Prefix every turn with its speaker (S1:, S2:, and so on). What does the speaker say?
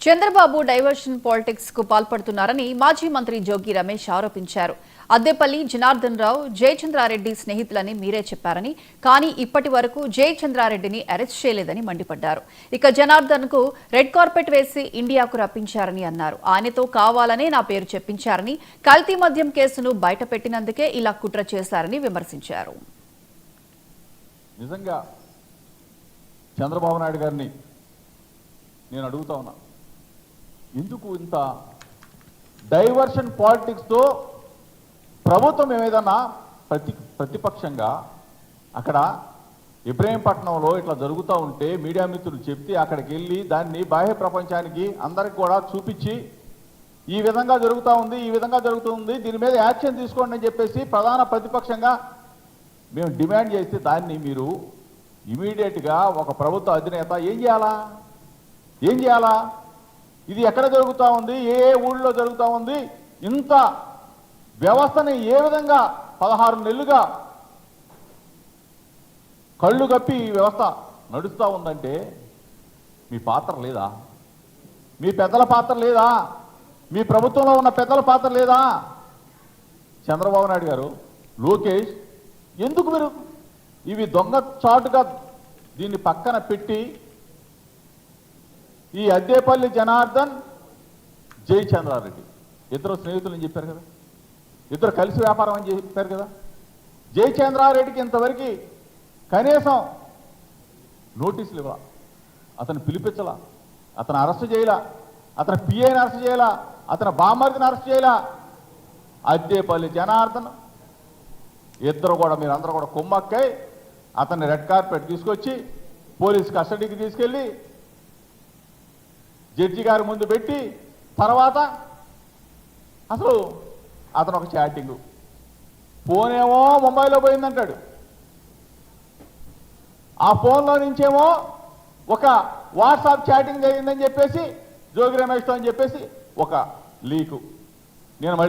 S1: Chandrababu diversion politics కు పాల్పడుతున్నారని మాజీ మంత్రి జోగి రమేష్ ఆరోపించారు. అద్దెపల్లి జనార్దన్ రావు జయచంద్రారెడ్డి స్నేహితులని మీరే చెప్పారని, కానీ ఇప్పటి వరకు జయచంద్రారెడ్డిని అరెస్ట్ చేయలేదని మండిపడ్డారు. ఇక జనార్దన్ కు రెడ్ కార్పెట్ వేసి ఇండియాకు రప్పించారని అన్నారు. ఆయనతో కావాలనే నా పేరు చెప్పించారని, కల్తీ మద్యం కేసును బయటపెట్టినందుకే ఇలా కుట్ర చేశారని విమర్శించారు.
S2: నిజంగా చంద్రబాబు నాయుడు గారిని నేను అడుగుతా ఉన్నా, ఎందుకు ఇంత డైవర్షన్ పాలిటిక్స్తో ప్రభుత్వం ఏదైనా ప్రతిపక్షంగా అక్కడ ఇబ్రహీంపట్నంలో ఇట్లా జరుగుతూ ఉంటే మీడియా మిత్రులు చెప్తే అక్కడికి వెళ్ళి దాన్ని బాహ్య ప్రపంచానికి అందరికి కూడా చూపించి ఈ విధంగా జరుగుతూ ఉంది, ఈ విధంగా జరుగుతుంది, దీని మీద యాక్షన్ తీసుకోండి అని చెప్పేసి ప్రధాన ప్రతిపక్షంగా మేము డిమాండ్ చేస్తే దాన్ని మీరు ఇమీడియట్గా ఒక ప్రభుత్వ అధినేత ఏం చేయాలా? ఇది ఎక్కడ జరుగుతూ ఉంది, ఏ ఊళ్ళో జరుగుతూ ఉంది, ఇంత వ్యవస్థని ఏ విధంగా 16 నెలలుగా కళ్ళు కప్పి ఈ వ్యవస్థ నడుస్తూ ఉందంటే మీ పాత్ర లేదా? మీ పెద్దల పాత్ర లేదా? మీ ప్రభుత్వంలో ఉన్న పెద్దల పాత్ర లేదా? చంద్రబాబు నాయుడు గారు, లోకేష్, ఎందుకు మీరు ఇవి దొంగ చాటుగా దీన్ని పక్కన పెట్టి ఈ అద్దేపల్లి జనార్దన్ జయచంద్రారెడ్డి ఇద్దరు స్నేహితులు అని చెప్పారు కదా, ఇద్దరు కలిసి వ్యాపారం అని చెప్పారు కదా. జయచంద్రారెడ్డికి ఇంతవరకు కనీసం నోటీసులు ఇవ్వాల, అతను పిలిపించాల, అతను అరెస్ట్ చేయాల, అతని పిఐని అరెస్ట్ చేయాల, అతని బామ్మర్దిని అరెస్ట్ చేయాల. అద్దేపల్లి జనార్దన్ ఇద్దరు కూడా మీరందరూ కూడా కుమ్మక్కై అతన్ని రెడ్ కార్పెట్ తీసుకొచ్చి పోలీస్ కస్టడీకి తీసుకెళ్ళి జడ్జి గారి ముందు పెట్టి తర్వాత అసలు అతను ఒక చాటింగు, ఫోన్ ఏమో ముంబైలో పోయిందంటాడు, ఆ ఫోన్లో నుంచేమో ఒక వాట్సాప్ చాటింగ్ జరిగిందని చెప్పేసి జోగి రమేష్తో అని చెప్పేసి ఒక లీకు. నేను